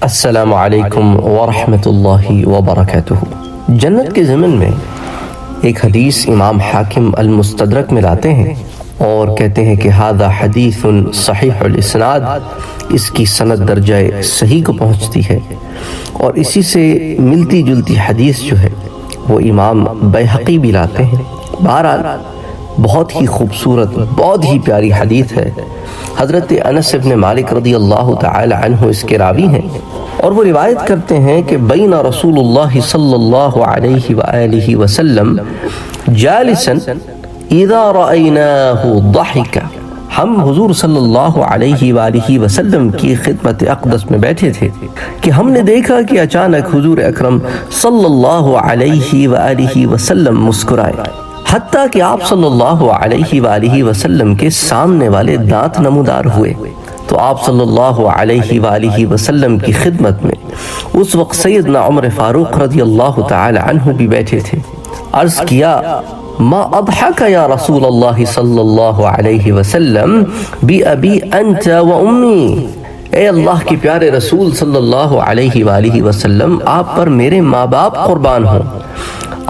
السلام علیکم ورحمۃ اللہ وبرکاتہ۔ جنت کے ضمن میں ایک حدیث امام حاکم المستدرک میں لاتے ہیں اور کہتے ہیں کہ ھذا حدیث صحیح الاسناد، اس کی سند درجہ صحیح کو پہنچتی ہے، اور اسی سے ملتی جلتی حدیث جو ہے وہ امام بیہقی بھی لاتے ہیں۔ بہرحال بہت ہی خوبصورت، بہت ہی پیاری حدیث ہے۔ حضرت انس بن مالک رضی اللہ تعالی عنہ اس کے راوی ہیں، اور وہ روایت کرتے ہیں کہ بین رسول اللہ صلی اللہ علیہ وآلہ وسلم جالسا اذا رأیناہ ضحک، ہم حضور صلی اللہ علیہ وآلہ وسلم کی خدمت اقدس میں بیٹھے تھے کہ ہم نے دیکھا کہ اچانک حضور اکرم صلی اللہ علیہ وآلہ وسلم مسکرائے، حتیٰ کہ آپ صلی اللہ علیہ وآلہ وسلم کے سامنے والے دانت نمودار ہوئے۔ تو آپ صلی اللہ علیہ وآلہ وسلم کی خدمت میں اس وقت سیدنا عمر فاروق رضی اللہ تعالی عنہ بھی بیٹھے تھے۔ عرض کیا ما اضحک یا رسول اللہ صلی اللہ علیہ وسلم بی ابی انت و امی، اے اللہ کے پیارے رسول صلی اللہ علیہ وآلہ وسلم، آپ پر میرے ماں باپ قربان ہوں،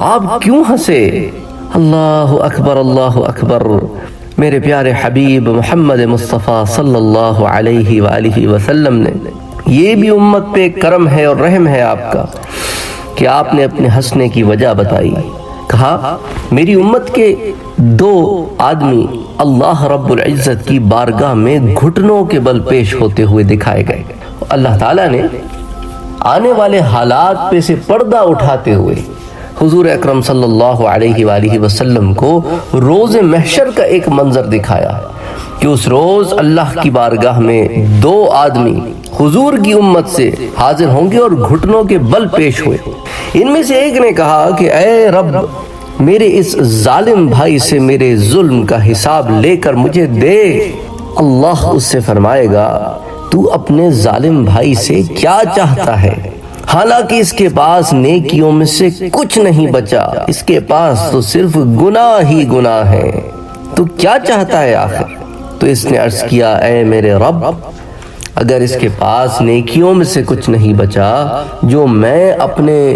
آپ کیوں ہنسے؟ اللہ اکبر، اللہ اکبر۔ میرے پیارے حبیب محمد مصطفیٰ صلی اللہ علیہ وآلہ وسلم نے، یہ بھی امت پہ کرم ہے اور رحم ہے آپ کا کہ آپ نے اپنے ہنسنے کی وجہ بتائی۔ کہا میری امت کے دو آدمی اللہ رب العزت کی بارگاہ میں گھٹنوں کے بل پیش ہوتے ہوئے دکھائے گئے۔ اللہ تعالیٰ نے آنے والے حالات پہ سے پردہ اٹھاتے ہوئے حضور اکرم صلی اللہ علیہ وآلہ وسلم کو روز محشر کا ایک منظر دکھایا کہ اس روز اللہ کی بارگاہ میں دو آدمی حضور کی امت سے حاضر ہوں گے اور گھٹنوں کے بل پیش ہوئے۔ ان میں سے ایک نے کہا کہ اے رب، میرے اس ظالم بھائی سے میرے ظلم کا حساب لے کر مجھے دے۔ اللہ اس سے فرمائے گا تو اپنے ظالم بھائی سے کیا چاہتا ہے؟ حالانکہ اس کے پاس نیکیوں میں سے کچھ نہیں بچا، اس کے پاس تو صرف گناہ ہی گناہ ہے، تو کیا چاہتا ہے آخر؟ تو اس نے عرض کیا اے میرے رب، اگر اس کے پاس نیکیوں میں سے کچھ نہیں بچا جو میں اپنے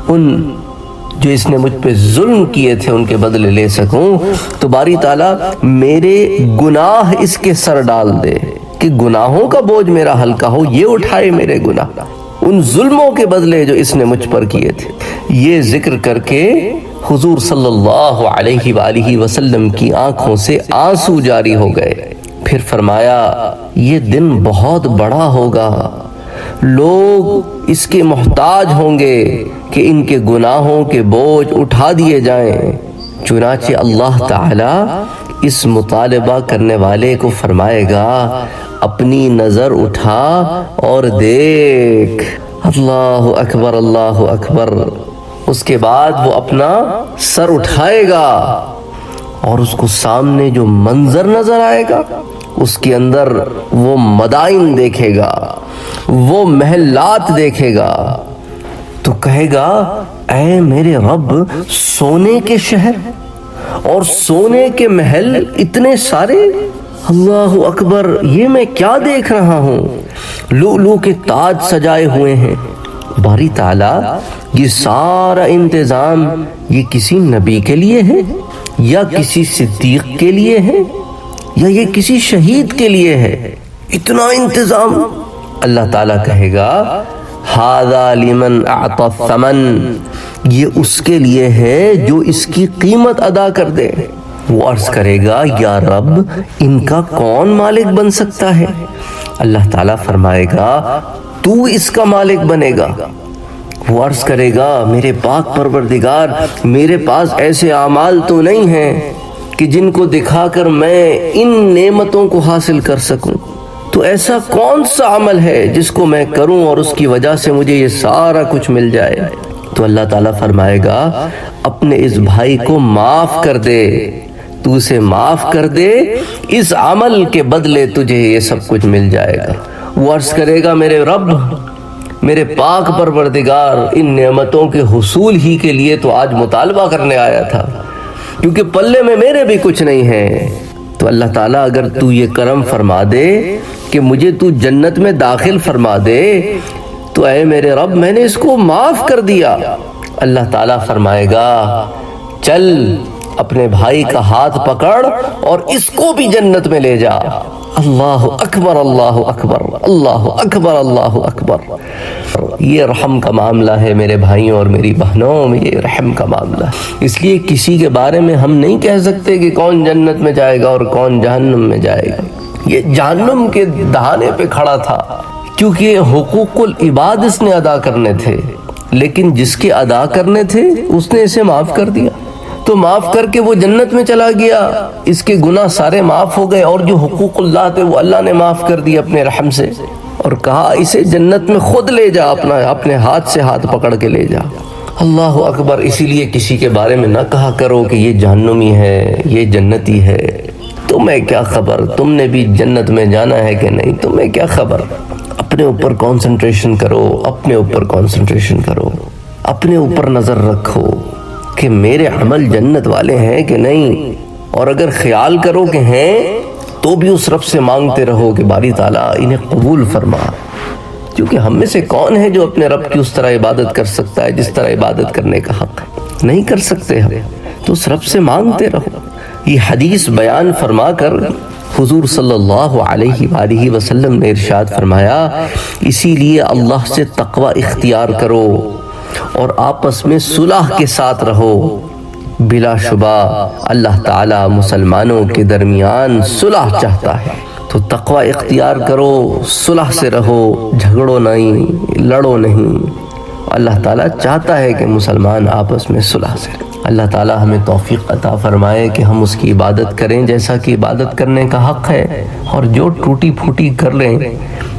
جو اس نے مجھ پہ ظلم کیے تھے ان کے بدلے لے سکوں، تو باری تعالیٰ میرے گناہ اس کے سر ڈال دے کہ گناہوں کا بوجھ میرا ہلکا ہو، یہ اٹھائے میرے گناہ، ان ظلموں کے بدلے جو اس نے مجھ پر کیے تھے۔ یہ ذکر کر کے حضور صلی اللہ علیہ وآلہ وسلم کی آنکھوں سے آنسو جاری ہو گئے۔ پھر فرمایا یہ دن بہت بڑا ہوگا، لوگ اس کے محتاج ہوں گے کہ ان کے گناہوں کے بوجھ اٹھا دیے جائیں۔ چنانچہ اللہ تعالی اس مطالبہ کرنے والے کو فرمائے گا اپنی نظر اٹھا اور دیکھ۔ اللہ اکبر، اللہ اکبر۔ اس کے بعد وہ اپنا سر اٹھائے گا اور اس کو سامنے جو منظر نظر آئے گا، اس کے اندر وہ مدائن دیکھے گا، وہ محلات دیکھے گا، تو کہے گا اے میرے رب، سونے کے شہر اور سونے کے محل اتنے سارے، اللہ اکبر، یہ میں کیا دیکھ رہا ہوں؟ لؤلؤ کے تاج سجائے ہوئے ہیں۔ باری تعالیٰ یہ سارا انتظام یہ کسی نبی کے لیے ہے یا کسی صدیق کے لیے ہے یا یہ کسی شہید کے لیے ہے؟ اتنا انتظام؟ اللہ تعالیٰ کہے گا ھذا لمن اعطى الثمن، یہ اس کے لیے ہے جو اس کی قیمت ادا کر دے۔ وہ عرض کرے گا یا رب، ان کا کون مالک بن سکتا ہے؟ اللہ تعالیٰ فرمائے گا تو اس کا مالک بنے گا۔ وہ عرض کرے گا میرے پاک پروردگار، میرے پاس ایسے اعمال تو نہیں ہیں کہ جن کو دکھا کر میں ان نعمتوں کو حاصل کر سکوں، تو ایسا کون سا عمل ہے جس کو میں کروں اور اس کی وجہ سے مجھے یہ سارا کچھ مل جائے؟ تو اللہ تعالیٰ فرمائے گا اپنے اس بھائی کو معاف کر دے، تو اسے معاف کر دے، اس عمل کے بدلے تجھے یہ سب کچھ مل جائے گا۔ وہ عرض کرے گا میرے رب، میرے پاک پروردگار، ان نعمتوں کے حصول ہی کے لیے تو آج مطالبہ کرنے آیا تھا، کیونکہ پلے میں میرے بھی کچھ نہیں ہے۔ تو اللہ تعالیٰ اگر تو یہ کرم فرما دے کہ مجھے تو جنت میں داخل فرما دے، تو اے میرے رب میں نے اس کو معاف کر دیا۔ اللہ تعالیٰ فرمائے گا چل اپنے بھائی کا ہاتھ پکڑ اور اس کو بھی جنت میں لے جا۔ اللہ اکبر اللہ اکبر اللہ اکبر اللہ اکبر۔ یہ رحم کا معاملہ ہے میرے بھائیوں اور میری بہنوں، یہ رحم کا معاملہ ہے۔ اس لیے کسی کے بارے میں ہم نہیں کہہ سکتے کہ کون جنت میں جائے گا اور کون جہنم میں جائے گا۔ یہ جہنم کے دہانے پہ کھڑا تھا کیونکہ حقوق العباد اس نے ادا کرنے تھے، لیکن جس کے ادا کرنے تھے اس نے اسے معاف کر دیا، تو معاف کر کے وہ جنت میں چلا گیا، اس کے گناہ سارے معاف ہو گئے، اور جو حقوق اللہ تھے وہ اللہ نے معاف کر دی اپنے رحم سے، اور کہا اسے جنت میں خود لے جا، اپنے ہاتھ سے ہاتھ پکڑ کے لے جا۔ اللہ اکبر۔ اسی لیے کسی کے بارے میں نہ کہا کرو کہ یہ جہنمی ہے یہ جنتی ہے، تمہیں کیا خبر، تم نے بھی جنت میں جانا ہے کہ نہیں، تمہیں کیا خبر۔ اپنے اوپر کانسنٹریشن کرو، اپنے اوپر کانسنٹریشن کرو، اپنے اوپر نظر رکھو کہ میرے عمل جنت والے ہیں کہ نہیں، اور اگر خیال کرو کہ ہیں تو بھی اس رب سے مانگتے رہو کہ باری تعالیٰ انہیں قبول فرما، کیونکہ ہم میں سے کون ہے جو اپنے رب کی اس طرح عبادت کر سکتا ہے جس طرح عبادت کرنے کا حق ہے، نہیں کر سکتے ہم، تو اس رب سے مانگتے رہو۔ یہ حدیث بیان فرما کر حضور صلی اللہ علیہ وآلہ وسلم نے ارشاد فرمایا اسی لیے اللہ سے تقوی اختیار کرو اور آپس میں صلح کے ساتھ رہو، بلا شبہ اللہ تعالی مسلمانوں کے درمیان صلح چاہتا ہے، تو تقوی اختیار کرو، صلح سے رہو، جھگڑو نہیں، لڑو نہیں۔ اللہ تعالیٰ چاہتا ہے کہ مسلمان آپس میں صلح سے رہیں۔ اللہ تعالیٰ ہمیں توفیق عطا فرمائے کہ ہم اس کی عبادت کریں جیسا کہ عبادت کرنے کا حق ہے، اور جو ٹوٹی پھوٹی کر لیں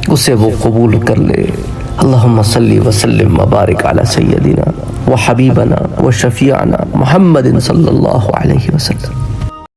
اسے وہ قبول کر لے۔ اللہم صلی وسلم وبارک علی سیدنا و حبیبنا و شفیعنا محمد صلی اللہ علیہ وسلم۔